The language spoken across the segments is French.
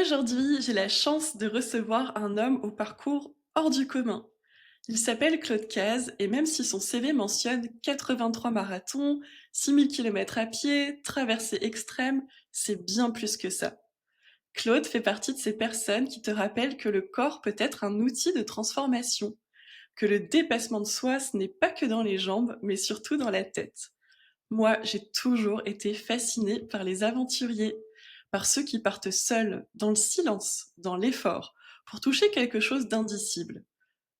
Aujourd'hui, j'ai la chance de recevoir un homme au parcours hors du commun. Il s'appelle Claude Cazes et même si son CV mentionne 83 marathons, 6000 km à pied, traversées extrêmes, c'est bien plus que ça. Claude fait partie de ces personnes qui te rappellent que le corps peut être un outil de transformation, que le dépassement de soi, ce n'est pas que dans les jambes, mais surtout dans la tête. Moi, j'ai toujours été fascinée par les aventuriers, par ceux qui partent seuls, dans le silence, dans l'effort, pour toucher quelque chose d'indicible.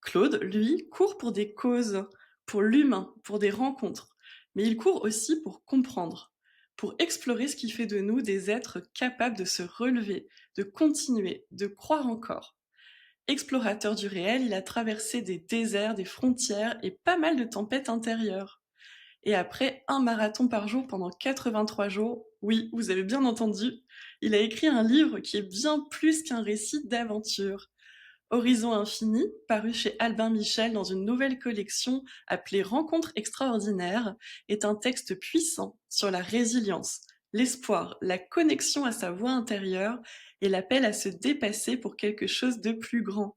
Claude, lui, court pour des causes, pour l'humain, pour des rencontres, mais il court aussi pour comprendre, pour explorer ce qui fait de nous des êtres capables de se relever, de continuer, de croire encore. Explorateur du réel, il a traversé des déserts, des frontières et pas mal de tempêtes intérieures. Et après un marathon par jour pendant 83 jours, oui, vous avez bien entendu, il a écrit un livre qui est bien plus qu'un récit d'aventure. Horizon infini, paru chez Albin Michel dans une nouvelle collection appelée Rencontres extraordinaires, est un texte puissant sur la résilience, l'espoir, la connexion à sa voix intérieure et l'appel à se dépasser pour quelque chose de plus grand.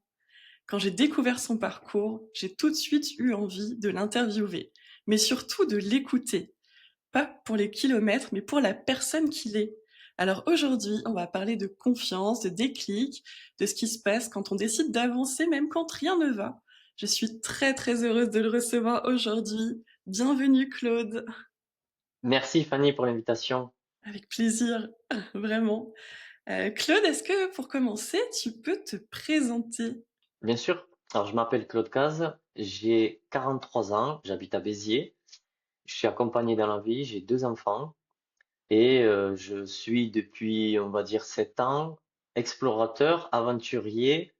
Quand j'ai découvert son parcours, j'ai tout de suite eu envie de l'interviewer, mais surtout de l'écouter. Pas pour les kilomètres, mais pour la personne qu'il est. Alors aujourd'hui, on va parler de confiance, de déclic, de ce qui se passe quand on décide d'avancer même quand rien ne va. Je suis très très heureuse de le recevoir aujourd'hui. Bienvenue Claude. Merci Fanny pour l'invitation. Avec plaisir, vraiment. Claude, est-ce que pour commencer, tu peux te présenter? Bien sûr. Alors, je m'appelle Claude Cazes, j'ai 43 ans, j'habite à Béziers, je suis accompagné dans la vie, j'ai deux enfants et je suis depuis, on va dire, 7 ans, explorateur, aventurier,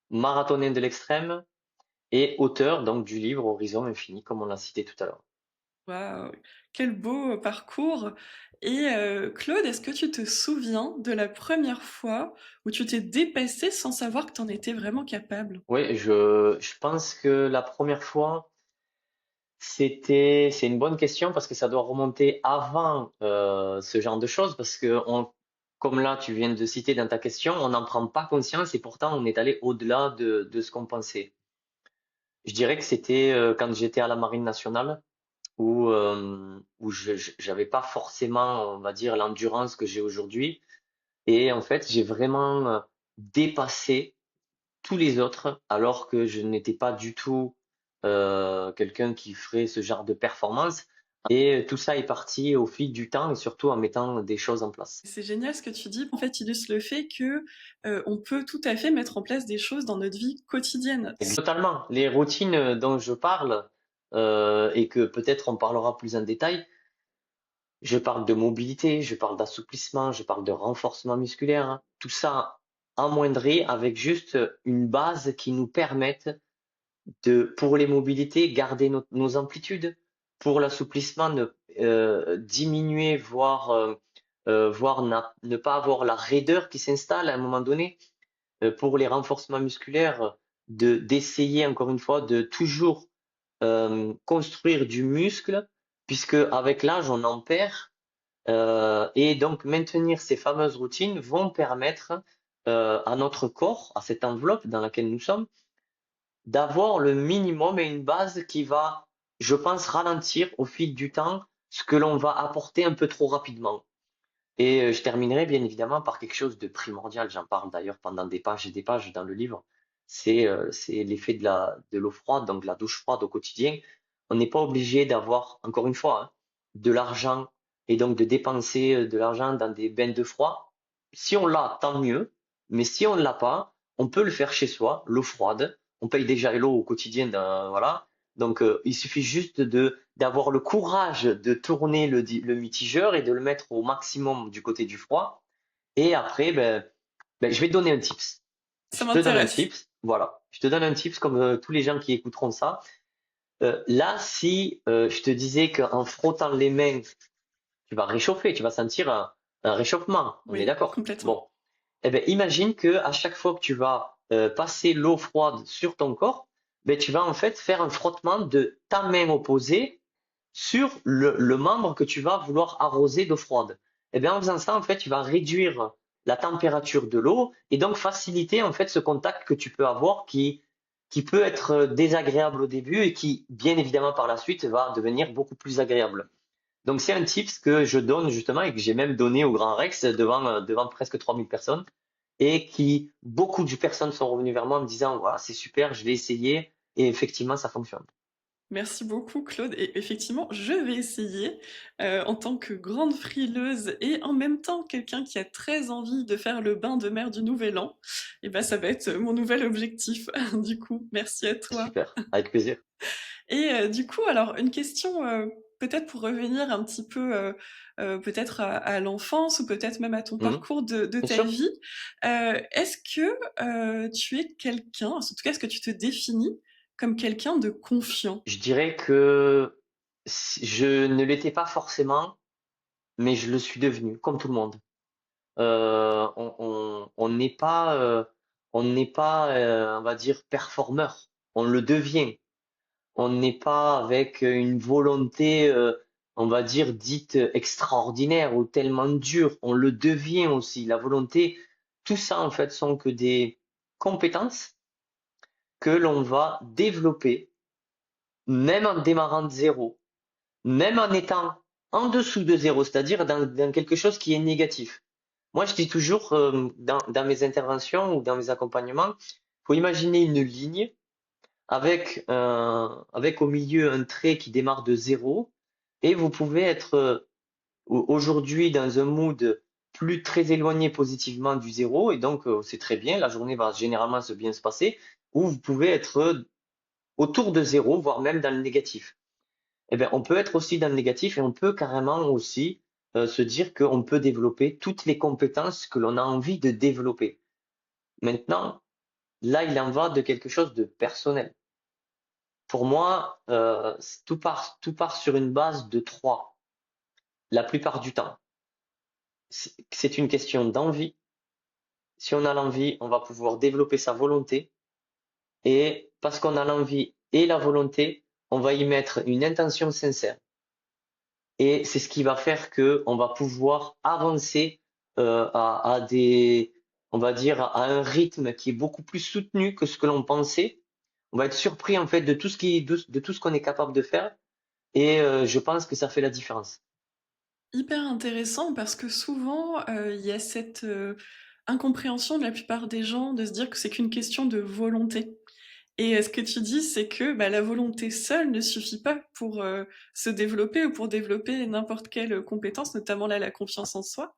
marathonien de l'extrême et auteur donc du livre Horizon Infini, comme on l'a cité tout à l'heure. Waouh, quel beau parcours. Et Claude, est-ce que tu te souviens de la première fois où tu t'es dépassé sans savoir que tu en étais vraiment capable? Oui, je pense que la première fois, c'est une bonne question parce que ça doit remonter avant ce genre de choses parce que comme là tu viens de citer dans ta question, on n'en prend pas conscience et pourtant on est allé au-delà de ce qu'on pensait. Je dirais que c'était quand j'étais à la Marine nationale où j'avais pas forcément, on va dire, l'endurance que j'ai aujourd'hui et en fait j'ai vraiment dépassé tous les autres, alors que je n'étais pas du tout quelqu'un qui ferait ce genre de performance. Et tout ça est parti au fil du temps et surtout en mettant des choses en place. C'est génial ce que tu dis. En fait, illustre le fait que on peut tout à fait mettre en place des choses dans notre vie quotidienne. Totalement. Les routines dont je parle et que peut-être on parlera plus en détail, je parle de mobilité, je parle d'assouplissement, je parle de renforcement musculaire, hein. Tout ça amoindri avec juste une base qui nous permette pour les mobilités, garder nos amplitudes, pour l'assouplissement, diminuer, voire ne pas avoir la raideur qui s'installe à un moment donné, pour les renforcements musculaires, d'essayer encore une fois de toujours construire du muscle, puisque avec l'âge on en perd, et donc maintenir ces fameuses routines vont permettre à notre corps, à cette enveloppe dans laquelle nous sommes, d'avoir le minimum et une base qui va, je pense, ralentir au fil du temps ce que l'on va apporter un peu trop rapidement. Et je terminerai bien évidemment par quelque chose de primordial, j'en parle d'ailleurs pendant des pages et des pages dans le livre, c'est l'effet de l'eau froide, donc de la douche froide au quotidien. On n'est pas obligé d'avoir, encore une fois, hein, de l'argent et donc de dépenser de l'argent dans des bains de froid. Si on l'a, tant mieux, mais si on ne l'a pas, on peut le faire chez soi, l'eau froide. On paye déjà l'eau au quotidien, voilà. Donc il suffit juste d'avoir le courage de tourner le mitigeur et de le mettre au maximum du côté du froid. Et après, je vais te donner un tips. Ça Je te donne un m'intéresse. tips, voilà. Je te donne un tips comme tous les gens qui écouteront ça. Là, si je te disais qu'en frottant les mains, tu vas réchauffer, tu vas sentir un réchauffement. On est Oui, d'accord? complètement. Bon. Eh ben, imagine que à chaque fois que tu vas passer l'eau froide sur ton corps, ben, tu vas en fait faire un frottement de ta main opposée sur le membre que tu vas vouloir arroser d'eau froide. Et bien, en faisant ça, en fait, tu vas réduire la température de l'eau et donc faciliter en fait ce contact que tu peux avoir qui peut être désagréable au début et qui, bien évidemment, par la suite, va devenir beaucoup plus agréable. Donc c'est un tips que je donne justement et que j'ai même donné au Grand Rex devant presque 3000 personnes et qui, beaucoup de personnes sont revenues vers moi en me disant, voilà, c'est super, je vais essayer et effectivement, ça fonctionne. Merci beaucoup Claude et effectivement, je vais essayer, en tant que grande frileuse et en même temps quelqu'un qui a très envie de faire le bain de mer du Nouvel An et bah, ça va être mon nouvel objectif du coup. Merci à toi Super, avec plaisir. et du coup alors une question, peut-être pour revenir un petit peu, peut-être à l'enfance ou peut-être même à ton Mhm. parcours de Bien ta sûr. vie. Est-ce que, tu es quelqu'un, en tout cas est-ce que tu te définis comme quelqu'un de confiant? Je dirais que je ne l'étais pas forcément, mais je le suis devenu, comme tout le monde. On n'est pas, on va dire, performeur. On le devient. On n'est pas avec une volonté, on va dire, dite extraordinaire ou tellement dure. On le devient aussi. La volonté, tout ça, en fait, sont que des compétences que l'on va développer, même en démarrant de zéro, même en étant en dessous de zéro, c'est-à-dire dans quelque chose qui est négatif. Moi, je dis toujours dans mes interventions ou dans mes accompagnements, faut imaginer une ligne avec au milieu un trait qui démarre de zéro et vous pouvez être aujourd'hui dans un mood plus très éloigné positivement du zéro et donc c'est très bien, la journée va généralement se bien se passer ou vous pouvez être autour de zéro, voire même dans le négatif. Eh bien, on peut être aussi dans le négatif et on peut carrément aussi se dire qu'on peut développer toutes les compétences que l'on a envie de développer. Maintenant, là, il en va de quelque chose de personnel. Pour moi, tout part sur une base de trois, la plupart du temps. C'est une question d'envie. Si on a l'envie, on va pouvoir développer sa volonté. Et parce qu'on a l'envie et la volonté, on va y mettre une intention sincère. Et c'est ce qui va faire que on va pouvoir avancer à des, on va dire, à un rythme qui est beaucoup plus soutenu que ce que l'on pensait. On va être surpris en fait de tout ce qu'on est capable de faire. Et je pense que ça fait la différence. Hyper intéressant parce que souvent, il y a cette, incompréhension de la plupart des gens de se dire que c'est qu'une question de volonté. Et ce que tu dis, c'est que, bah, la volonté seule ne suffit pas pour, se développer ou pour développer n'importe quelle, compétence, notamment là, la confiance en soi.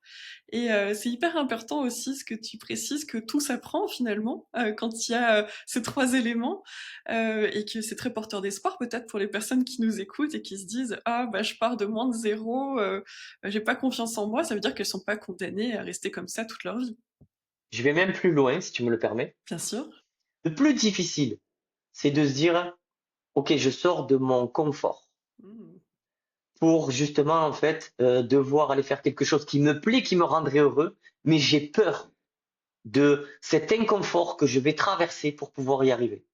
Et c'est hyper important aussi ce que tu précises, que tout s'apprend finalement, quand il y a, ces 3 éléments, et que c'est très porteur d'espoir peut-être pour les personnes qui nous écoutent et qui se disent: «Ah bah, je pars de moins de 0, j'ai pas confiance en moi», ça veut dire qu'elles sont pas condamnées à rester comme ça toute leur vie. Je vais même plus loin, si tu me le permets. Bien sûr. Le plus difficile, c'est de se dire, OK, je sors de mon confort Mmh. pour justement, en fait, devoir aller faire quelque chose qui me plaît, qui me rendrait heureux, mais j'ai peur de cet inconfort que je vais traverser pour pouvoir y arriver.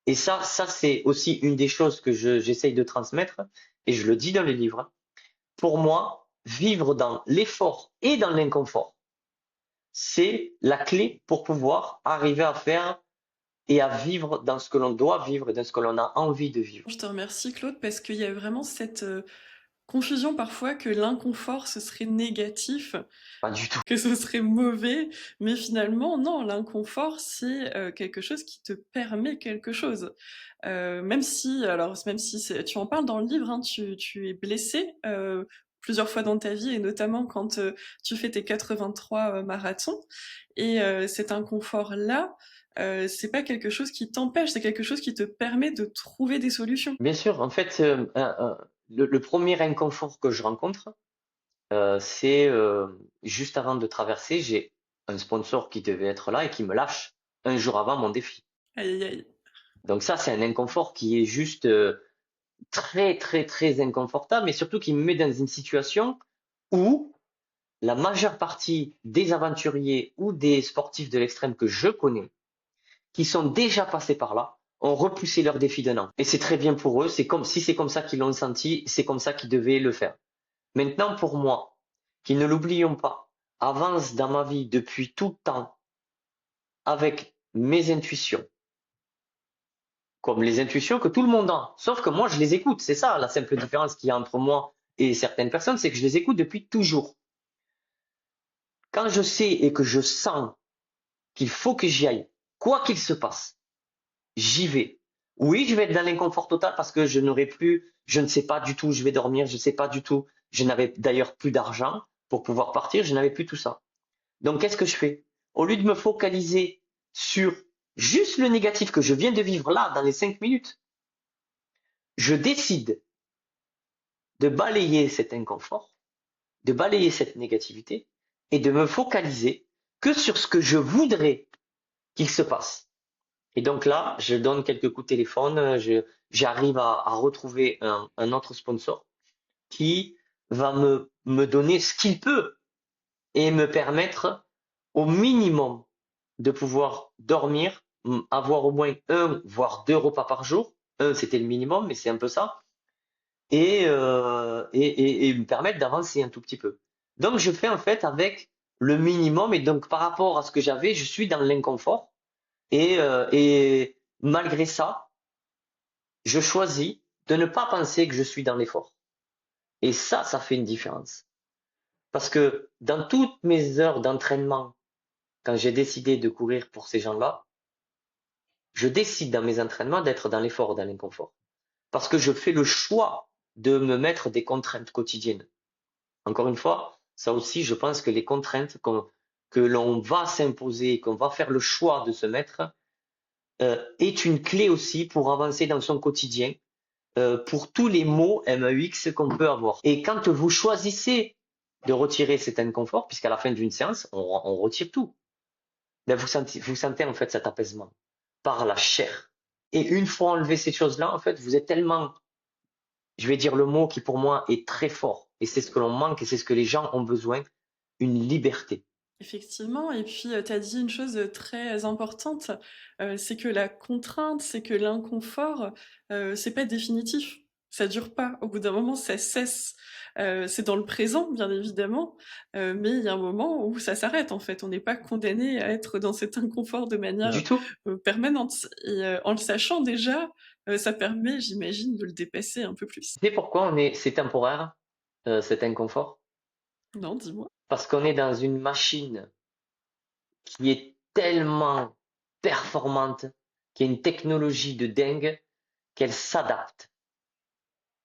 Et ça c'est aussi une des choses que j'essaye de transmettre, et je le dis dans les livres. Pour moi, vivre dans l'effort et dans l'inconfort, c'est la clé pour pouvoir arriver à faire et à vivre dans ce que l'on doit vivre et dans ce que l'on a envie de vivre. Je te remercie Claude parce qu'il y a vraiment cette, confusion parfois que l'inconfort ce serait négatif, Pas du tout. que ce serait mauvais, mais finalement non, l'inconfort c'est, quelque chose qui te permet quelque chose. Même si c'est tu en parles dans le livre, hein, tu es blessé plusieurs fois dans ta vie et notamment quand, tu fais tes 83, marathons et cet inconfort-là, c'est pas quelque chose qui t'empêche, c'est quelque chose qui te permet de trouver des solutions. Bien sûr, en fait, le premier inconfort que je rencontre, c'est juste avant de traverser, j'ai un sponsor qui devait être là et qui me lâche un jour avant mon défi. Aïe aïe aïe. Donc ça, c'est un inconfort qui est juste très, très, très inconfortable, mais surtout qui me met dans une situation où la majeure partie des aventuriers ou des sportifs de l'extrême que je connais, qui sont déjà passés par là, ont repoussé leur défi d'un an. Et c'est très bien pour eux, c'est comme si c'est comme ça qu'ils l'ont senti, c'est comme ça qu'ils devaient le faire. Maintenant, pour moi, qui ne l'oublions pas, avance dans ma vie depuis tout le temps avec mes intuitions, comme les intuitions que tout le monde a. Sauf que moi, je les écoute. C'est ça la simple différence qu'il y a entre moi et certaines personnes, c'est que je les écoute depuis toujours. Quand je sais et que je sens qu'il faut que j'y aille, quoi qu'il se passe, j'y vais. Oui, je vais être dans l'inconfort total parce que je n'aurai plus, je ne sais pas du tout où je vais dormir, je ne sais pas du tout. Je n'avais d'ailleurs plus d'argent pour pouvoir partir, je n'avais plus tout ça. Donc, qu'est-ce que je fais? Au lieu de me focaliser sur juste le négatif que je viens de vivre là, dans les 5 minutes, je décide de balayer cet inconfort, de balayer cette négativité et de me focaliser que sur ce que je voudrais qu'il se passe. Et donc là, je donne quelques coups de téléphone, j'arrive à retrouver un autre sponsor qui va me donner ce qu'il peut et me permettre au minimum de pouvoir dormir, avoir au moins un, voire deux repas par jour. Un, c'était le minimum, mais c'est un peu ça. Et me permettre d'avancer un tout petit peu. Donc, je fais en fait avec le minimum. Et donc, par rapport à ce que j'avais, je suis dans l'inconfort. Et malgré ça, je choisis de ne pas penser que je suis dans l'effort. Et ça fait une différence. Parce que dans toutes mes heures d'entraînement, quand j'ai décidé de courir pour ces gens-là, je décide dans mes entraînements d'être dans l'effort, dans l'inconfort. Parce que je fais le choix de me mettre des contraintes quotidiennes. Encore une fois, ça aussi, je pense que les contraintes que l'on va s'imposer, qu'on va faire le choix de se mettre, est une clé aussi pour avancer dans son quotidien, pour tous les mots MEX qu'on peut avoir. Et quand vous choisissez de retirer cet inconfort, puisqu'à la fin d'une séance, on retire tout, ben vous sentez en fait cet apaisement par la chair. Et une fois enlevé ces choses-là, en fait, vous êtes tellement, je vais dire le mot qui pour moi est très fort, et c'est ce que l'on manque et c'est ce que les gens ont besoin, une liberté. Effectivement, et puis tu as dit une chose très importante, c'est que la contrainte, c'est que l'inconfort, c'est pas définitif. Ça dure pas. Au bout d'un moment, ça cesse. C'est dans le présent, bien évidemment, mais il y a un moment où ça s'arrête en fait. On n'est pas condamné à être dans cet inconfort de manière Du tout. permanente. Et en le sachant déjà, ça permet, j'imagine, de le dépasser un peu plus. Tu sais pourquoi c'est temporaire, cet inconfort? Non, dis-moi. Parce qu'on est dans une machine qui est tellement performante, qui a une technologie de dingue, qu'elle s'adapte.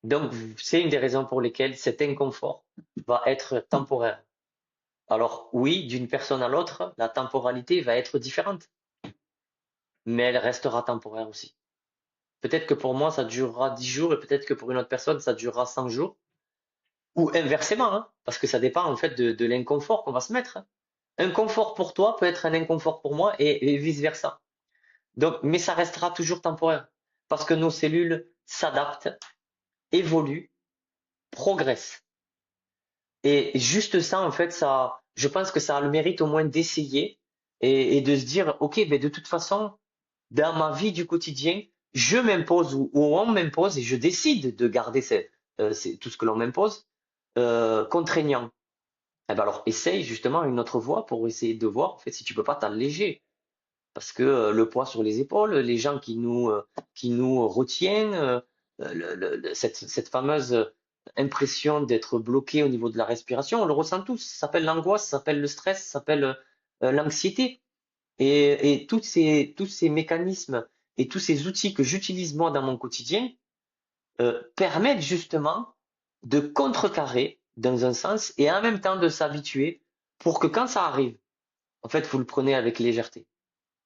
Donc, c'est une des raisons pour lesquelles cet inconfort va être temporaire. Alors, oui, d'une personne à l'autre, la temporalité va être différente, mais elle restera temporaire aussi. Peut-être que pour moi, ça durera 10 jours et peut-être que pour une autre personne, ça durera 100 jours. Ou inversement, hein, parce que ça dépend en fait de l'inconfort qu'on va se mettre. Un confort pour toi peut être un inconfort pour moi et vice-versa. Donc, mais ça restera toujours temporaire parce que nos cellules s'adaptent, évoluent, progressent. Et juste ça, en fait, ça, je pense que ça a le mérite au moins d'essayer et de se dire, OK, mais de toute façon, dans ma vie du quotidien, je m'impose ou on m'impose et je décide de garder tout ce que l'on m'impose contraignant. Eh ben alors, essaye justement une autre voie pour essayer de voir en fait si tu peux pas t'alléger. Parce que le poids sur les épaules, les gens qui nous retiennent, cette fameuse impression d'être bloqué au niveau de la respiration, on le ressent tous. Ça s'appelle l'angoisse, ça s'appelle le stress, ça s'appelle l'anxiété. Et tous ces mécanismes et tous ces outils que j'utilise moi dans mon quotidien permettent justement de contrecarrer dans un sens et en même temps de s'habituer pour que quand ça arrive, en fait, vous le prenez avec légèreté.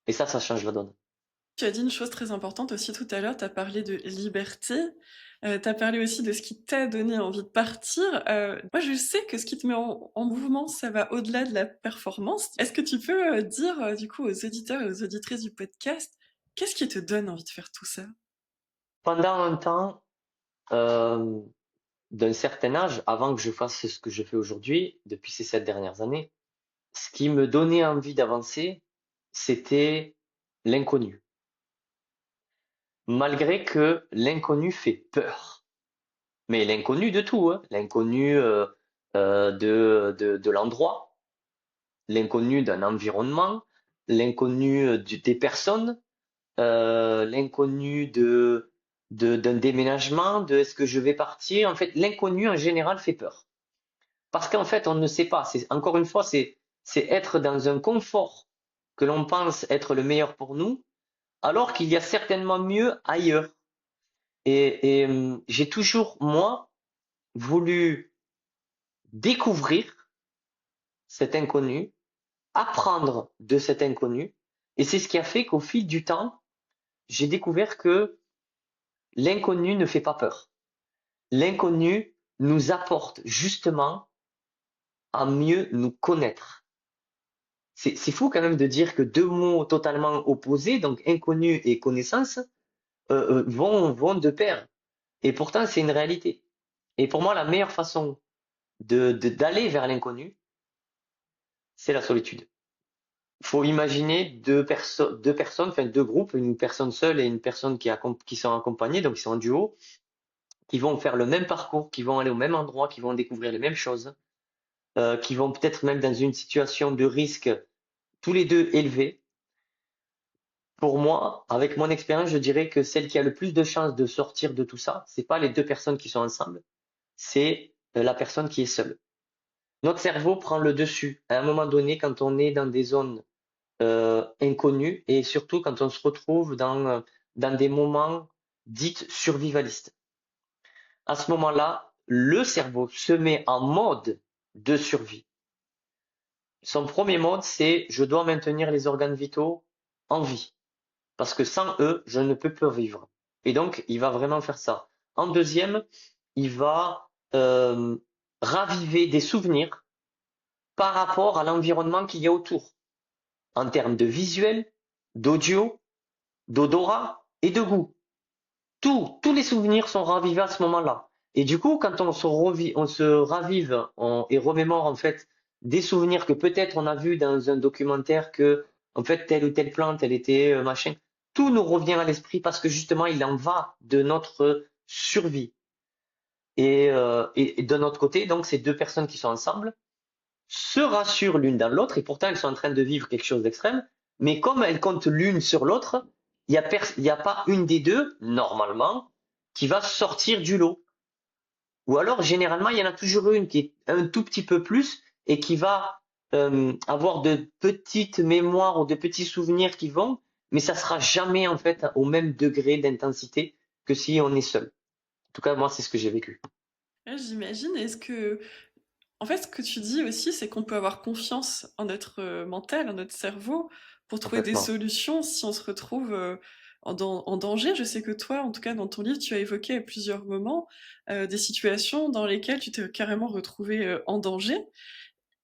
Et ça change la donne. Tu as dit une chose très importante aussi tout à l'heure, tu as parlé de liberté, tu as parlé aussi de ce qui t'a donné envie de partir. Moi, je sais que ce qui te met en mouvement, ça va au-delà de la performance. Est-ce que tu peux dire, du coup, aux auditeurs et aux auditrices du podcast, qu'est-ce qui te donne envie de faire tout ça? Pendant un temps, euh, d'un certain âge, avant que je fasse ce que je fais aujourd'hui, depuis ces 7 dernières années, ce qui me donnait envie d'avancer, c'était l'inconnu. Malgré que l'inconnu fait peur. Mais l'inconnu de tout, hein. L'inconnu de l'endroit, l'inconnu d'un environnement, l'inconnu des personnes, l'inconnu d'un déménagement, de est-ce que je vais partir. En fait, l'inconnu en général fait peur. Parce qu'en fait, on ne sait pas. Encore une fois, c'est être dans un confort que l'on pense être le meilleur pour nous, alors qu'il y a certainement mieux ailleurs. Et j'ai toujours, moi, voulu découvrir cet inconnu, apprendre de cet inconnu. Et c'est ce qui a fait qu'au fil du temps, j'ai découvert que l'inconnu ne fait pas peur. L'inconnu nous apporte justement à mieux nous connaître. C'est fou quand même de dire que deux mots totalement opposés, donc inconnu et connaissance, vont de pair. Et pourtant, c'est une réalité. Et pour moi, la meilleure façon d'aller vers l'inconnu, c'est la solitude. Il faut imaginer deux personnes, enfin deux groupes, une personne seule et une personne qui sont accompagnées, donc qui sont en duo, qui vont faire le même parcours, qui vont aller au même endroit, qui vont découvrir les mêmes choses, qui vont peut-être même dans une situation de risque tous les deux élevés. Pour moi, avec mon expérience, je dirais que celle qui a le plus de chances de sortir de tout ça, c'est pas les deux personnes qui sont ensemble, c'est la personne qui est seule. Notre cerveau prend le dessus à un moment donné quand on est dans des zones inconnues et surtout quand on se retrouve dans des moments dits survivalistes. À ce moment-là, le cerveau se met en mode de survie. Son premier mode, c'est je dois maintenir les organes vitaux en vie. Parce que sans eux, je ne peux plus vivre. Et donc, il va vraiment faire ça. En deuxième, il va raviver des souvenirs par rapport à l'environnement qu'il y a autour, en termes de visuel, d'audio, d'odorat et de goût. Tous les souvenirs sont ravivés à ce moment-là. Et du coup, quand on se ravive et remémore en fait des souvenirs que peut-être on a vus dans un documentaire que en fait telle ou telle plante elle était machin, tout nous revient à l'esprit parce que justement il en va de notre survie. Et de notre côté, donc ces deux personnes qui sont ensemble se rassurent l'une dans l'autre et pourtant elles sont en train de vivre quelque chose d'extrême, mais comme elles comptent l'une sur l'autre, il y a pas une des deux, normalement, qui va sortir du lot. Ou alors, généralement, il y en a toujours une qui est un tout petit peu plus et qui va avoir de petites mémoires ou de petits souvenirs qui vont, mais ça sera jamais en fait au même degré d'intensité que si on est seul. En tout cas, moi, c'est ce que j'ai vécu. Ouais, j'imagine. En fait, ce que tu dis aussi, c'est qu'on peut avoir confiance en notre mental, en notre cerveau, pour trouver des Complètement. solutions si on se retrouve en danger. Je sais que toi, en tout cas dans ton livre, tu as évoqué à plusieurs moments des situations dans lesquelles tu t'es carrément retrouvé en danger.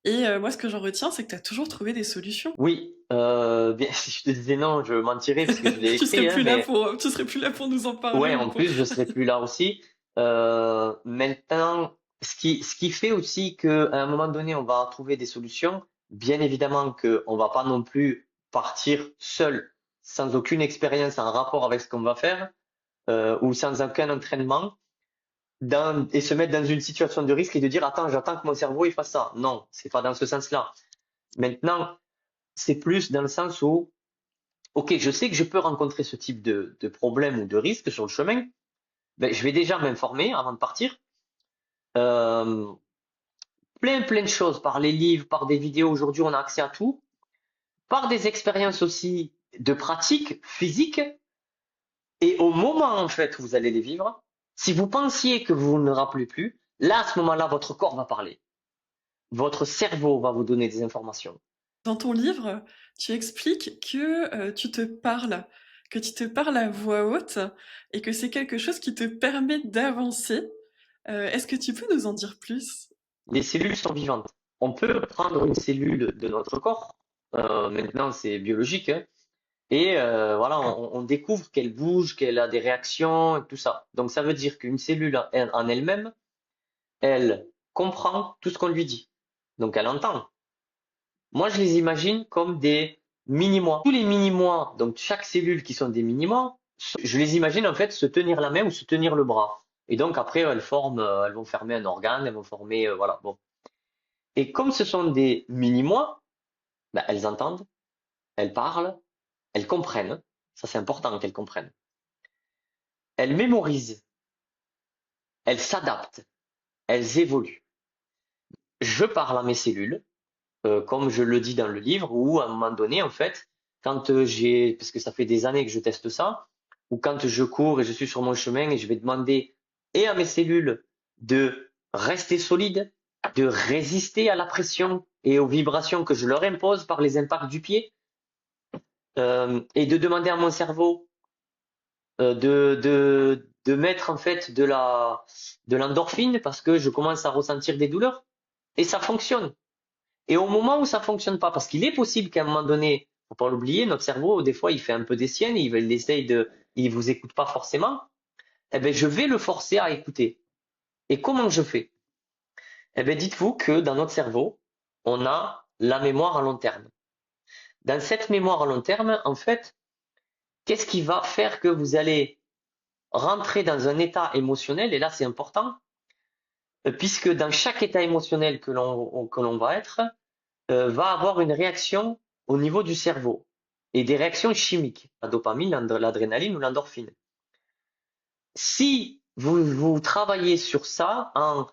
Et moi, ce que j'en retiens, c'est que tu as toujours trouvé des solutions. Oui, bien, si je te disais non, je mentirais parce que je l'ai Tu serais écrit, hein, plus là mais pour, tu serais plus là pour nous en parler ouais, ou en pour. plus, je serai plus là aussi. Maintenant, ce qui fait aussi qu'à un moment donné, on va trouver des solutions. Bien évidemment qu'on va pas non plus partir seul, sans aucune expérience en rapport avec ce qu'on va faire, ou sans aucun entraînement, et se mettre dans une situation de risque et de dire, attends, j'attends que mon cerveau il fasse ça. Non, c'est pas dans ce sens-là. Maintenant, c'est plus dans le sens où, ok, je sais que je peux rencontrer ce type de problème ou de risque sur le chemin. Ben, je vais déjà m'informer avant de partir. Euh, plein de choses par les livres, par des vidéos. Aujourd'hui, on a accès à tout. Par des expériences aussi de pratique physique. Et au moment, en fait, où vous allez les vivre, si vous pensiez que vous ne rappelez plus, là, à ce moment-là, votre corps va parler. Votre cerveau va vous donner des informations. Dans ton livre, tu expliques que que tu te parles à voix haute et que c'est quelque chose qui te permet d'avancer. Est-ce que tu peux nous en dire plus? Les cellules sont vivantes. On peut prendre une cellule de notre corps. Maintenant, c'est biologique, hein. Et voilà, on découvre qu'elle bouge, qu'elle a des réactions et tout ça. Donc ça veut dire qu'une cellule en elle-même, elle comprend tout ce qu'on lui dit. Donc elle entend. Moi, je les imagine comme des mini-moi. Tous les mini-moi, donc chaque cellule qui sont des mini-moi, je les imagine en fait se tenir la main ou se tenir le bras. Et donc après, elles vont former un organe, elles vont former, voilà, bon. Et comme ce sont des mini-moi, Ben, elles entendent, elles parlent, elles comprennent. Ça, c'est important qu'elles comprennent. Elles mémorisent, elles s'adaptent, elles évoluent. Je parle à mes cellules, comme je le dis dans le livre, où à un moment donné, en fait, quand parce que ça fait des années que je teste ça, ou quand je cours et je suis sur mon chemin et je vais demander et à mes cellules de rester solides, de résister à la pression et aux vibrations que je leur impose par les impacts du pied, et de demander à mon cerveau de mettre en fait de l'endorphine parce que je commence à ressentir des douleurs et ça fonctionne. Et au moment où ça fonctionne pas, parce qu'il est possible qu'à un moment donné, faut pas l'oublier, notre cerveau, des fois, il fait un peu des siennes, il vous écoute pas forcément, eh ben, je vais le forcer à écouter. Et comment je fais? Eh ben, dites-vous que dans notre cerveau, on a la mémoire à long terme. Dans cette mémoire à long terme, en fait, qu'est-ce qui va faire que vous allez rentrer dans un état émotionnel? Et là, c'est important, puisque dans chaque état émotionnel que l'on va être, va avoir une réaction au niveau du cerveau et des réactions chimiques, la dopamine, l'adrénaline ou l'endorphine. Si vous travaillez sur ça en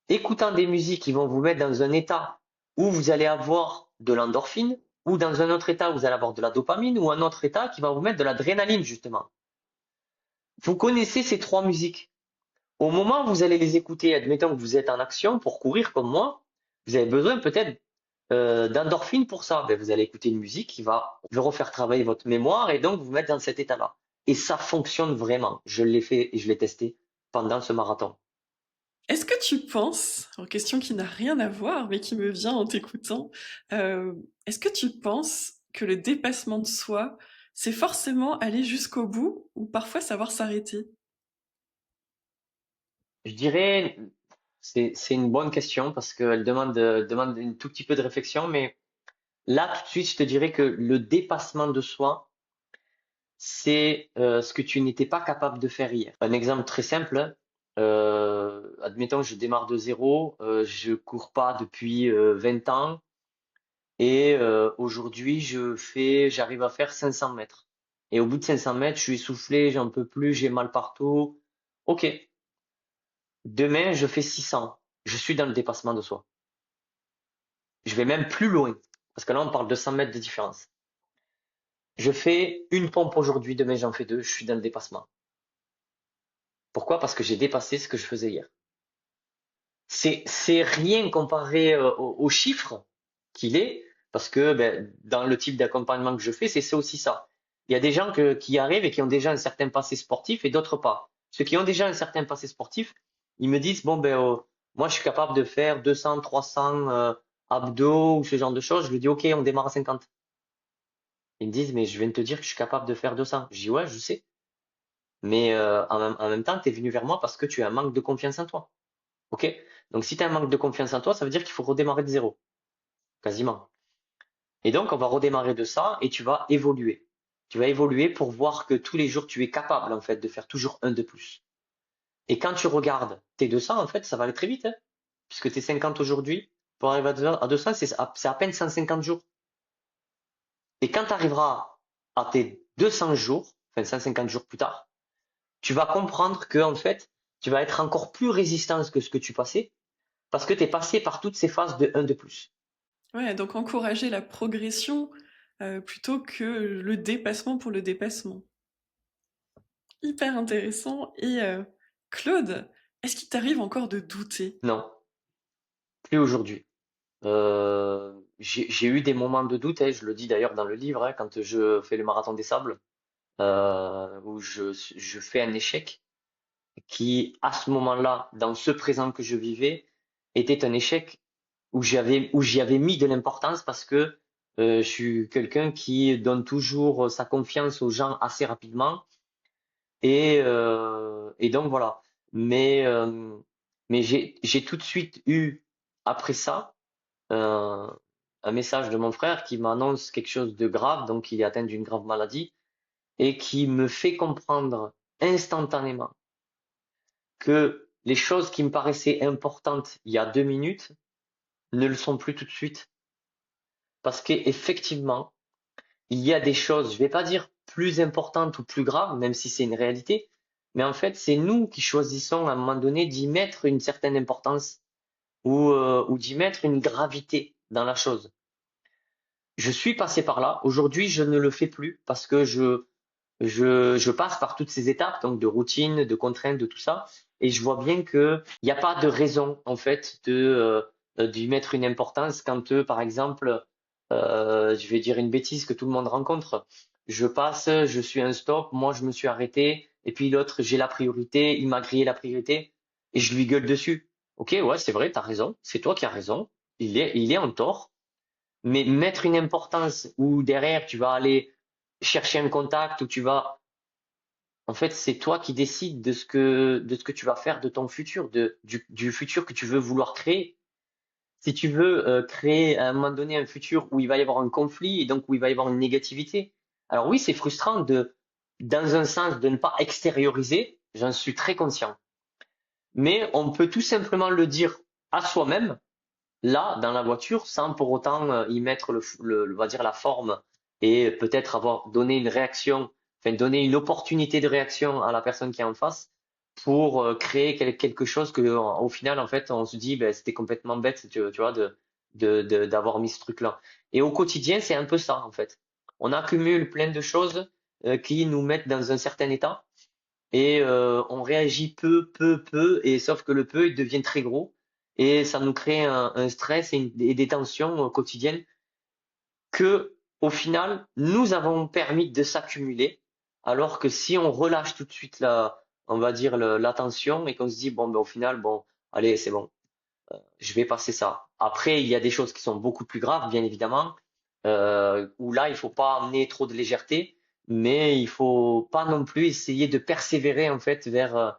écoutant des musiques qui vont vous mettre dans un état où vous allez avoir de l'endorphine, ou dans un autre état où vous allez avoir de la dopamine, ou un autre état qui va vous mettre de l'adrénaline, justement. Vous connaissez ces trois musiques. Au moment où vous allez les écouter, admettons que vous êtes en action pour courir comme moi, vous avez besoin peut-être d'endorphine pour ça. Ben, vous allez écouter une musique qui va refaire travailler votre mémoire et donc vous mettre dans cet état-là. Et ça fonctionne vraiment. Je l'ai fait et je l'ai testé pendant ce marathon. Est-ce que tu penses, en question qui n'a rien à voir, mais qui me vient en t'écoutant, est-ce que tu penses que le dépassement de soi, c'est forcément aller jusqu'au bout ou parfois savoir s'arrêter? Je dirais, c'est une bonne question parce qu'elle demande un tout petit peu de réflexion, mais là, tout de suite, je te dirais que le dépassement de soi, c'est ce que tu n'étais pas capable de faire hier. Un exemple très simple, admettons je démarre de zéro, je cours pas depuis 20 ans et aujourd'hui j'arrive à faire 500 mètres. Et au bout de 500 mètres, je suis essoufflé, j'en peux plus, j'ai mal partout. Ok, demain je fais 600. Je suis dans le dépassement de soi. Je vais même plus loin parce que là on parle de 100 mètres de différence. Je fais une pompe aujourd'hui, demain j'en fais deux, je suis dans le dépassement. Pourquoi? Parce que j'ai dépassé ce que je faisais hier. C'est rien comparé aux chiffres qu'il est, parce que ben, dans le type d'accompagnement que je fais, c'est ça aussi ça. Il y a des gens qui arrivent et qui ont déjà un certain passé sportif et d'autres pas. Ceux qui ont déjà un certain passé sportif, ils me disent, bon ben moi je suis capable de faire 200, 300 abdos ou ce genre de choses. Je lui dis, ok, on démarre à 50. Ils me disent, mais je viens de te dire que je suis capable de faire 200. Je dis, ouais, je sais. Mais en même temps, tu es venu vers moi parce que tu as un manque de confiance en toi. Ok? Donc si tu as un manque de confiance en toi, ça veut dire qu'il faut redémarrer de zéro, quasiment. Et donc on va redémarrer de ça et tu vas évoluer. Tu vas évoluer pour voir que tous les jours tu es capable en fait de faire toujours un de plus. Et quand tu regardes tes 200, en fait, ça va aller très vite, hein, puisque tes 50 aujourd'hui, pour arriver à 200, c'est à peine 150 jours. Et quand tu arriveras à tes 200 jours, enfin 150 jours plus tard, tu vas comprendre que en fait, tu vas être encore plus résistant que ce que tu passais, parce que tu es passé par toutes ces phases de un de plus. Ouais, donc encourager la progression plutôt que le dépassement pour le dépassement. Hyper intéressant. Et Claude, est-ce qu'il t'arrive encore de douter? Non, plus aujourd'hui. J'ai eu des moments de doute, hein, je le dis d'ailleurs dans le livre, hein, quand je fais le marathon des sables, où je fais un échec qui, à ce moment-là, dans ce présent que je vivais, était un échec où j'y avais mis de l'importance parce que je suis quelqu'un qui donne toujours sa confiance aux gens assez rapidement et donc voilà. Mais j'ai tout de suite eu après ça un, un message de mon frère qui m'annonce quelque chose de grave, donc il est atteint d'une grave maladie, et qui me fait comprendre instantanément que les choses qui me paraissaient importantes il y a 2 minutes ne le sont plus tout de suite. Parce qu'effectivement, il y a des choses, je vais pas dire plus importantes ou plus graves, même si c'est une réalité, mais en fait, c'est nous qui choisissons à un moment donné d'y mettre une certaine importance ou d'y mettre une gravité dans la chose. Je suis passé par là. Aujourd'hui, je ne le fais plus parce que je passe par toutes ces étapes, donc de routine, de contraintes, de tout ça, et je vois bien que il n'y a pas de raison en fait d'y mettre une importance quand, par exemple, je vais dire une bêtise que tout le monde rencontre. Je passe, je suis un stop, moi je me suis arrêté, et puis l'autre j'ai la priorité, il m'a grillé la priorité, et je lui gueule dessus. Ok, ouais, c'est vrai, t'as raison, c'est toi qui as raison, il est en tort, mais mettre une importance où derrière tu vas aller chercher un contact, où tu vas en fait, c'est toi qui décides de ce que tu vas faire de ton futur, du futur que tu veux vouloir créer. Si tu veux créer à un moment donné un futur où il va y avoir un conflit et donc où il va y avoir une négativité, alors oui, c'est frustrant dans un sens, de ne pas extérioriser, j'en suis très conscient. Mais on peut tout simplement le dire à soi-même, là, dans la voiture, sans pour autant y mettre on va dire la forme et peut-être avoir donné une réaction, enfin donner une opportunité de réaction à la personne qui est en face pour créer quelque chose que au final en fait on se dit ben, c'était complètement bête tu vois d'avoir mis ce truc-là. Et au quotidien c'est un peu ça en fait. On accumule plein de choses qui nous mettent dans un certain état et on réagit peu, et sauf que le peu, il devient très gros, et ça nous crée un stress et des tensions quotidiennes que, au final, nous avons permis de s'accumuler, alors que si on relâche tout de suite on va dire l'attention et qu'on se dit bon, ben, au final, bon, allez, c'est bon, je vais passer ça. Après, il y a des choses qui sont beaucoup plus graves, bien évidemment, où là, il faut pas amener trop de légèreté, mais il faut pas non plus essayer de persévérer en fait vers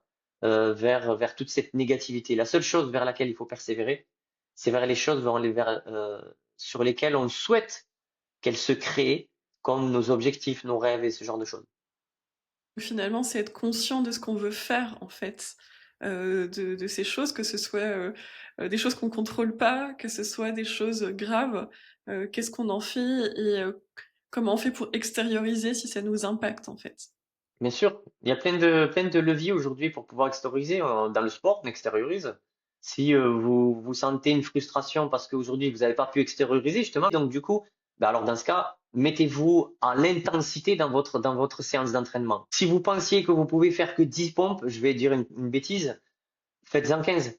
toute cette négativité. La seule chose vers laquelle il faut persévérer, c'est vers les choses sur lesquelles on souhaite qu'elles se créent, comme nos objectifs, nos rêves et ce genre de choses. Finalement, c'est être conscient de ce qu'on veut faire, en fait, de ces choses, que ce soit, des choses qu'on contrôle pas, que ce soit des choses graves, qu'est-ce qu'on en fait et comment on fait pour extérioriser si ça nous impacte, en fait. Bien sûr, il y a plein de leviers aujourd'hui pour pouvoir extérioriser. Dans le sport, on extériorise. Si vous sentez une frustration parce qu'aujourd'hui vous n'avez pas pu extérioriser justement, donc du coup, ben alors dans ce cas, mettez-vous à l'intensité dans votre séance d'entraînement. Si vous pensiez que vous pouvez faire que 10 pompes, je vais dire une bêtise, faites-en 15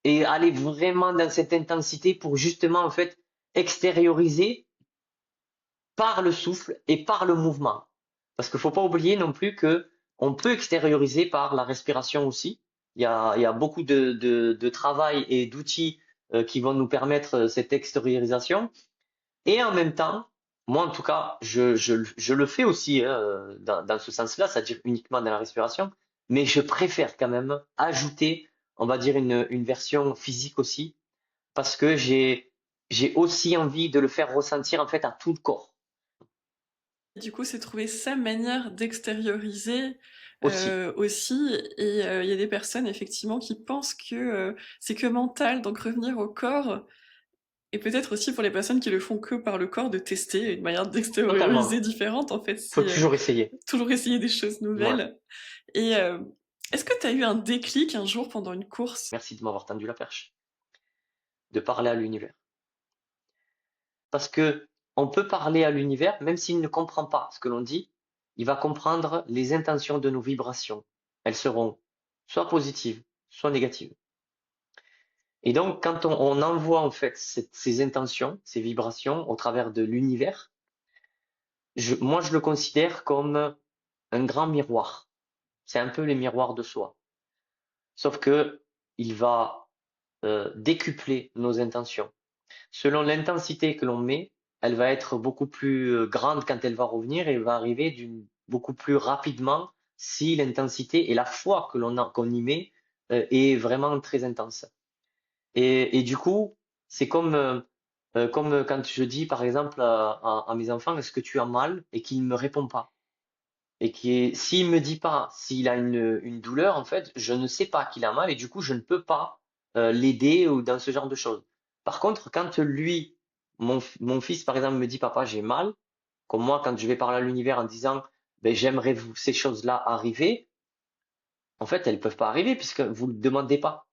et allez vraiment dans cette intensité pour justement en fait extérioriser par le souffle et par le mouvement. Parce qu'il ne faut pas oublier non plus que on peut extérioriser par la respiration aussi. Il y a beaucoup de travail et d'outils qui vont nous permettre cette extériorisation. Et en même temps, moi en tout cas, je le fais aussi hein, dans ce sens-là, c'est-à-dire uniquement dans la respiration, mais je préfère quand même ajouter, on va dire, une version physique aussi, parce que j'ai aussi envie de le faire ressentir en fait à tout le corps Du coup, c'est trouver sa manière d'extérioriser, aussi. aussi et il y a des personnes effectivement qui pensent que, c'est que mental, donc revenir au corps et peut-être aussi pour les personnes qui le font que par le corps, de tester une manière d'extérioriser Totalement. différente. En fait, Faut c'est, toujours essayer. toujours essayer des choses Ouais. nouvelles et est-ce que tu as eu un déclic un jour pendant une course? Merci de m'avoir tendu la perche, de parler à l'univers. Parce que on peut parler à l'univers, même s'il ne comprend pas ce que l'on dit, il va comprendre les intentions de nos vibrations. Elles seront soit positives, soit négatives. Et donc, quand on envoie en fait ces intentions, ces vibrations au travers de l'univers, moi je le considère comme un grand miroir. C'est un peu les miroirs de soi. Sauf que il va décupler nos intentions. Selon l'intensité que l'on met, elle va être beaucoup plus grande quand elle va revenir et elle va arriver beaucoup plus rapidement si l'intensité et la foi qu'on y met est vraiment très intense. Et du coup, c'est comme quand je dis par exemple à mes enfants, est-ce que tu as mal? Et qu'il ne me répond pas. Et s'il me dit pas s'il a une douleur, en fait, je ne sais pas qu'il a mal et du coup, je ne peux pas l'aider ou dans ce genre de choses. Par contre, quand lui Mon fils, par exemple, me dit, papa, j'ai mal. Comme moi, quand je vais parler à l'univers en disant, ben, j'aimerais vous, ces choses-là arriver, en fait, elles peuvent pas arriver puisque vous le demandez pas.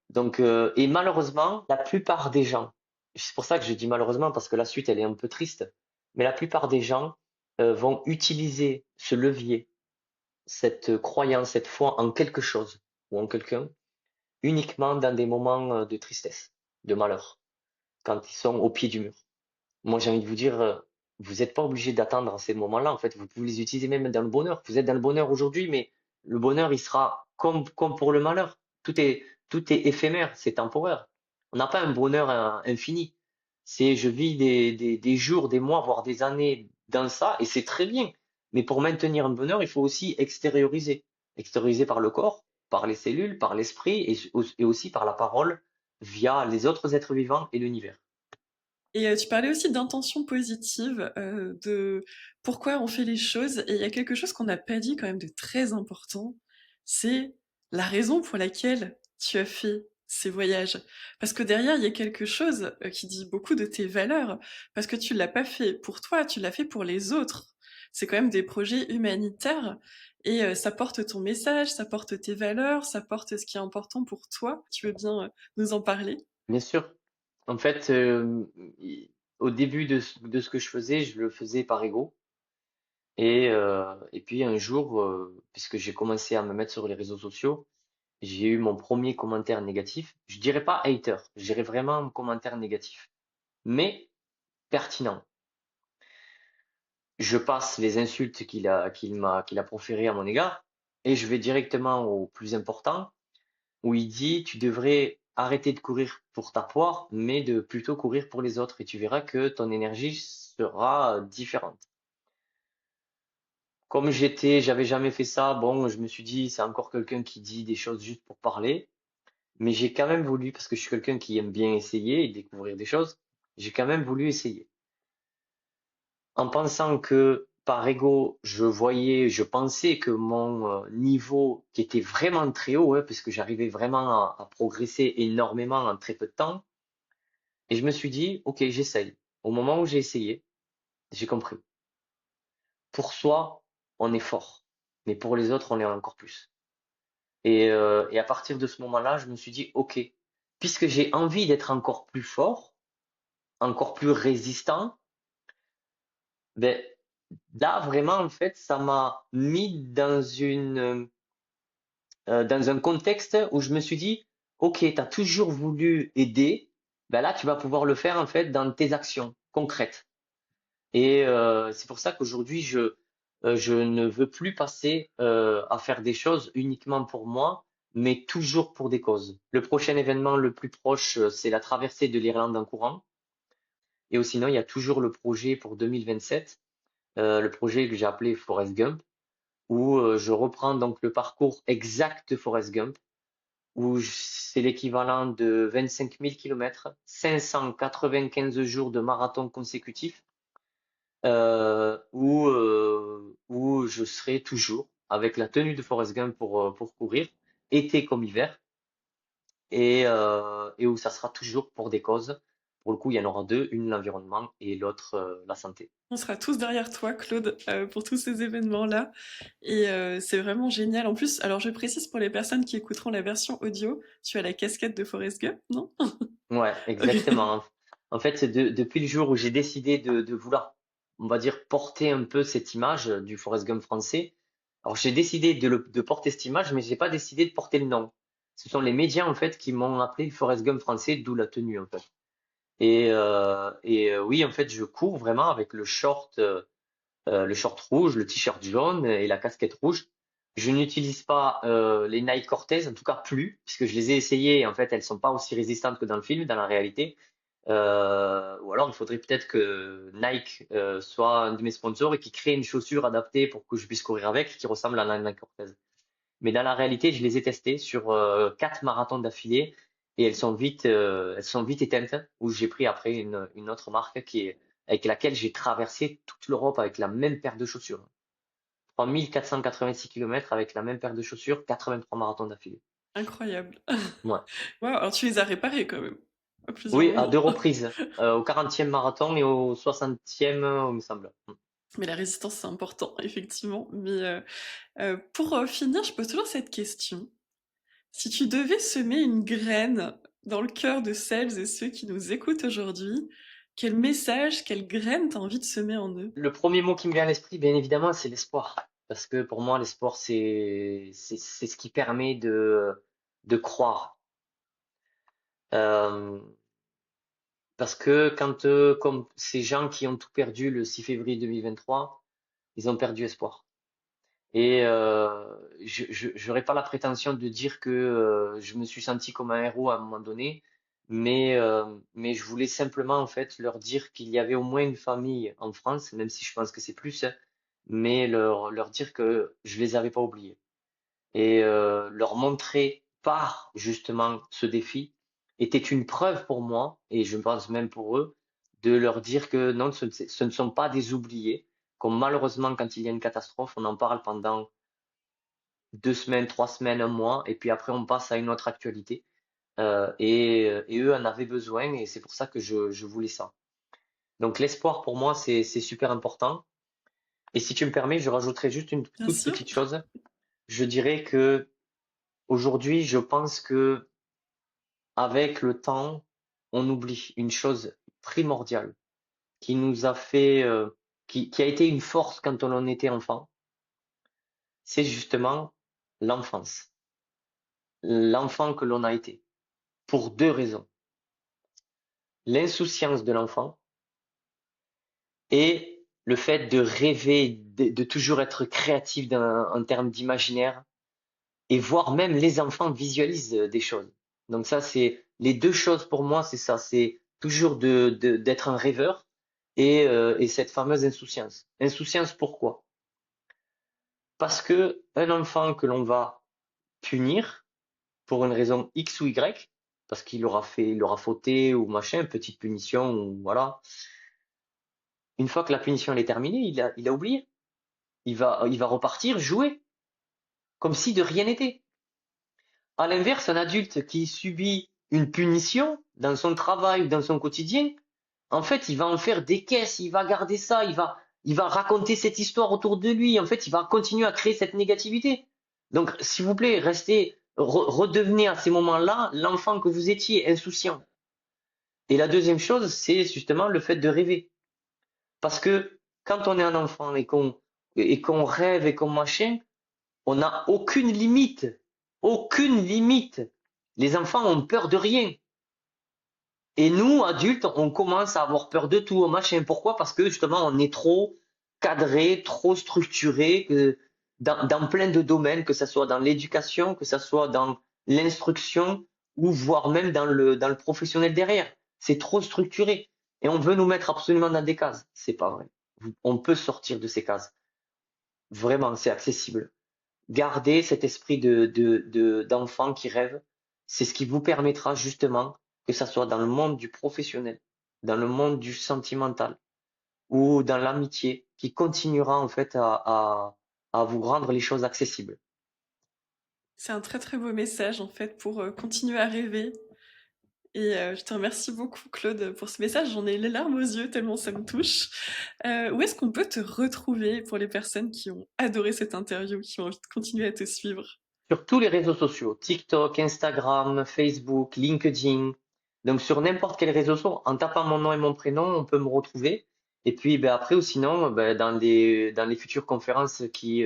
Donc, et malheureusement, la plupart des gens, c'est pour ça que je dis malheureusement parce que la suite, elle est un peu triste, mais la plupart des gens vont utiliser ce levier, cette croyance, cette foi en quelque chose ou en quelqu'un, uniquement dans des moments de tristesse, de malheur, quand ils sont au pied du mur. Moi, j'ai envie de vous dire, vous n'êtes pas obligé d'attendre ces moments-là. En fait, vous pouvez les utiliser même dans le bonheur. Vous êtes dans le bonheur aujourd'hui, mais le bonheur, il sera comme pour le malheur. Tout est éphémère, c'est temporaire. On n'a pas un bonheur infini. C'est, je vis des jours, des mois, voire des années dans ça, et c'est très bien. Mais pour maintenir un bonheur, il faut aussi extérioriser. Extérioriser par le corps, par les cellules, par l'esprit, et aussi par la parole, via les autres êtres vivants et l'univers. Et tu parlais aussi d'intention positive, de pourquoi on fait les choses. Et il y a quelque chose qu'on n'a pas dit quand même de très important, c'est la raison pour laquelle tu as fait ces voyages. Parce que derrière, il y a quelque chose qui dit beaucoup de tes valeurs. Parce que tu l'as pas fait pour toi, tu l'as fait pour les autres. C'est quand même des projets humanitaires. Et ça porte ton message, ça porte tes valeurs, ça porte ce qui est important pour toi. Tu veux bien nous en parler? Bien sûr. En fait, i au début de ce que je faisais, je le faisais par ego et puis un jour, puisque j'ai commencé à me mettre sur les réseaux sociaux, j'ai eu mon premier commentaire négatif. Je dirais pas hater, je dirais vraiment un commentaire négatif, mais pertinent. Je passe les insultes qu'il a proférées à mon égard et je vais directement au plus important où il dit: «Tu devrais arrêter de courir pour ta poire, mais de plutôt courir pour les autres et tu verras que ton énergie sera différente». Comme j'avais jamais fait ça, bon, je me suis dit: «C'est encore quelqu'un qui dit des choses juste pour parler», mais j'ai quand même voulu, parce que je suis quelqu'un qui aime bien essayer et découvrir des choses, j'ai quand même voulu essayer. En pensant que par ego, je pensais que mon niveau, qui était vraiment très haut, hein, parce que j'arrivais vraiment à progresser énormément en très peu de temps, et je me suis dit, ok, j'essaye. Au moment où j'ai essayé, j'ai compris. Pour soi, on est fort, mais pour les autres, on l'est encore plus. Et à partir de ce moment-là, je me suis dit, ok, puisque j'ai envie d'être encore plus fort, encore plus résistant, ben là vraiment en fait, ça m'a mis dans un contexte où je me suis dit, ok, tu as toujours voulu aider, ben là tu vas pouvoir le faire en fait dans tes actions concrètes. Et c'est pour ça qu'aujourd'hui, je ne veux plus passer à faire des choses uniquement pour moi, mais toujours pour des causes. Le prochain événement le plus proche, c'est la traversée de l'Irlande en courant. Et sinon, il y a toujours le projet pour 2027, le projet que j'ai appelé Forrest Gump, où je reprends donc le parcours exact de Forrest Gump, où c'est l'équivalent de 25 000 kilomètres, 595 jours de marathon consécutifs où je serai toujours avec la tenue de Forrest Gump pour courir, été comme hiver, et où ça sera toujours pour des causes. Pour le coup, il y en aura deux, une l'environnement et l'autre la santé. On sera tous derrière toi, Claude, pour tous ces événements-là. Et c'est vraiment génial. En plus, alors je précise pour les personnes qui écouteront la version audio, tu as la casquette de Forrest Gump, non? Ouais, Ok. exactement. En fait, depuis le jour où j'ai décidé de vouloir, on va dire, porter un peu cette image du Forrest Gump français, alors j'ai décidé de porter cette image, mais j'ai pas décidé de porter le nom. Ce sont les médias en fait qui m'ont appelé le Forrest Gump français, d'où la tenue en fait. Oui, en fait, je cours vraiment avec le short rouge, le t-shirt jaune et la casquette rouge. Je n'utilise pas les Nike Cortez, en tout cas plus, puisque je les ai essayées et en fait, elles sont pas aussi résistantes que dans le film, dans la réalité. Ou alors, il faudrait peut-être que Nike soit un de mes sponsors et qui crée une chaussure adaptée pour que je puisse courir avec, qui ressemble à la Nike Cortez. Mais dans la réalité, je les ai testées sur 4 marathons d'affilée et elles sont vite éteintes. Où j'ai pris après une autre marque avec laquelle j'ai traversé toute l'Europe avec la même paire de chaussures. 3486 kilomètres avec la même paire de chaussures, 83 marathons d'affilée. Incroyable. Ouais. Wow, alors tu les as réparés quand même. à plusieurs Oui, à deux moments. reprises, au 40e marathon et au 60e, il me semble. Mais la résistance, c'est important, effectivement. Mais pour finir, je pose toujours cette question. Si tu devais semer une graine dans le cœur de celles et ceux qui nous écoutent aujourd'hui, quel message, quelle graine t'as envie de semer en eux? Le premier mot qui me vient à l'esprit, bien évidemment, c'est l'espoir. Parce que pour moi, l'espoir, c'est ce qui permet de croire. Euh, Parce que quand, comme ces gens qui ont tout perdu le 6 février 2023, ils ont perdu espoir. Et j'aurais pas la prétention de dire que je me suis senti comme un héros à un moment donné, mais je voulais simplement en fait leur dire qu'il y avait au moins une famille en France, même si je pense que c'est plus, hein, mais leur dire que je les avais pas oubliés et leur montrer par justement ce défi était une preuve pour moi, et je pense même pour eux, de leur dire que non, ce ne sont pas des oubliés, comme malheureusement quand il y a une catastrophe, on en parle pendant 2 semaines, 3 semaines, un mois, et puis après on passe à une autre actualité. Et eux en avaient besoin, et c'est pour ça que je voulais ça. Donc l'espoir pour moi c'est super important. Et si tu me permets, je rajouterai juste une Bien toute sûr. petite chose. Je dirais que aujourd'hui, je pense que avec le temps, on oublie une chose primordiale qui nous a fait, qui a été une force quand on en était enfant, c'est justement l'enfance, l'enfant que l'on a été, pour deux raisons. L'insouciance de l'enfant et le fait de rêver, de toujours être créatif en termes d'imaginaire, et voir même les enfants visualisent des choses. Donc ça, c'est les deux choses pour moi, c'est ça, c'est toujours d'être un rêveur et cette fameuse insouciance. Insouciance pourquoi? Parce que un enfant que l'on va punir pour une raison X ou Y, parce il aura fauté ou machin, petite punition ou voilà. Une fois que la punition elle est terminée, il a oublié. Il va repartir jouer comme si de rien n'était. À l'inverse, un adulte qui subit une punition dans son travail ou dans son quotidien, en fait, il va en faire des caisses, il va garder ça, il va raconter cette histoire autour de lui. En fait, il va continuer à créer cette négativité. Donc, s'il vous plaît, redevenez à ces moments-là l'enfant que vous étiez, insouciant. Et la deuxième chose, c'est justement le fait de rêver. Parce que quand on est un enfant et qu'on rêve et qu'on machin, on n'a aucune limite. Aucune limite. Les enfants ont peur de rien. Et nous, adultes, on commence à avoir peur de tout, machin. Pourquoi? Parce que justement, on est trop cadré, trop structuré dans plein de domaines, que ce soit dans l'éducation, que ce soit dans l'instruction, ou voire même dans le professionnel derrière. C'est trop structuré. Et on veut nous mettre absolument dans des cases. C'est pas vrai. On peut sortir de ces cases. Vraiment, c'est accessible. Gardez cet esprit d'enfant qui rêve. C'est ce qui vous permettra justement, que ça soit dans le monde du professionnel, dans le monde du sentimental ou dans l'amitié, qui continuera en fait à vous rendre les choses accessibles. C'est un très très beau message en fait pour continuer à rêver. Et je te remercie beaucoup Claude pour ce message. J'en ai les larmes aux yeux tellement ça me touche. Où est-ce qu'on peut te retrouver pour les personnes qui ont adoré cette interview, qui ont envie de continuer à te suivre? Sur tous les réseaux sociaux, TikTok, Instagram, Facebook, LinkedIn. Donc sur n'importe quel réseau social, en tapant mon nom et mon prénom, on peut me retrouver. Et puis ben, après ou sinon, ben, dans les futures conférences qui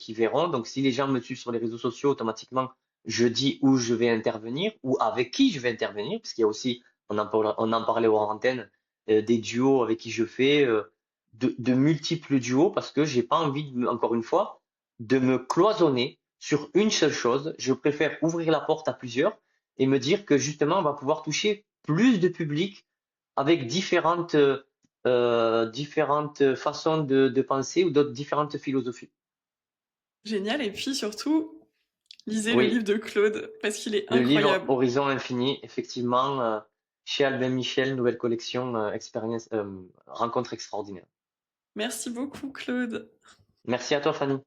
verront. Donc si les gens me suivent sur les réseaux sociaux, automatiquement, je dis où je vais intervenir ou avec qui je vais intervenir, parce qu'il y a aussi, on en parlait hors antenne, des duos avec qui je fais, de multiples duos, parce que j'ai pas envie, encore une fois, de me cloisonner sur une seule chose. Je préfère ouvrir la porte à plusieurs et me dire que justement, on va pouvoir toucher plus de public avec différentes façons de penser ou d'autres différentes philosophies. Génial. Et puis surtout, lisez le livre Oui, de Claude parce qu'il est le livre incroyable. Horizon Infini, effectivement, chez Albin Michel, nouvelle collection, expérience, rencontre extraordinaire. Merci beaucoup Claude. Merci à toi, Fanny.